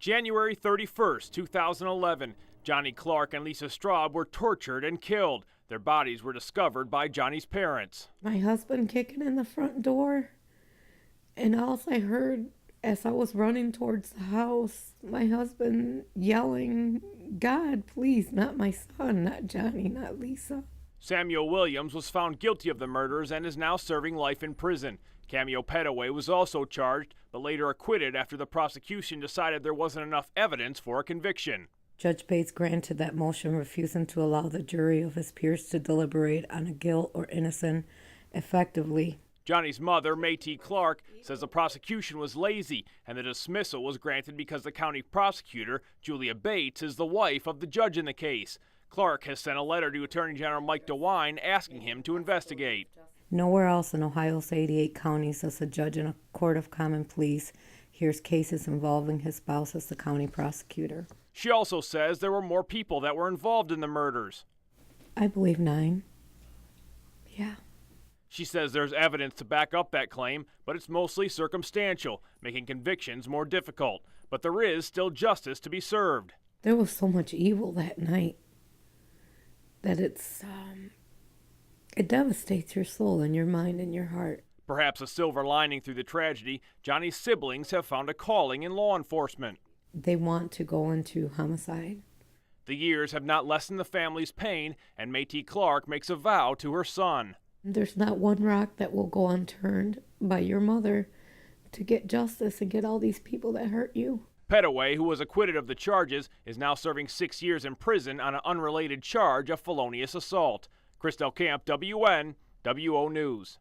January 31st, 2011, Johnny Clarke and Lisa Straub were tortured and killed. Their bodies were discovered by Johnny's parents. My husband kicking in the front door, and all I heard as I was running towards the house, my husband yelling, "God, please, not my son, not Johnny, not Lisa." Samuel Williams was found guilty of the murders and is now serving life in prison. Cameo Petaway was also charged, but later acquitted after the prosecution decided there wasn't enough evidence for a conviction. Judge Bates granted that motion, refusing to allow the jury of his peers to deliberate on a guilt or innocence effectively. Johnny's mother, Mayte Clarke, says the prosecution was lazy and the dismissal was granted because the county prosecutor, Julia Bates, is the wife of the judge in the case. Clarke has sent a letter to Attorney General Mike DeWine asking him to investigate. Nowhere else in Ohio's 88 counties does a judge in a court of common pleas hears cases involving his spouse as the county prosecutor. She also says there were more people that were involved in the murders. I believe 9. Yeah. She says there's evidence to back up that claim, but it's mostly circumstantial, making convictions more difficult. But there is still justice to be served. There was so much evil that night that it devastates your soul and your mind and your heart. Perhaps a silver lining through the tragedy, Johnny's siblings have found a calling in law enforcement. They want to go into homicide. The years have not lessened the family's pain, and Mayte Clarke makes a vow to her son. There's not one rock that will go unturned by your mother to get justice and get all these people that hurt you. Petaway, who was acquitted of the charges, is now serving 6 years in prison on an unrelated charge of felonious assault. Chris Del Camp, WNWO News.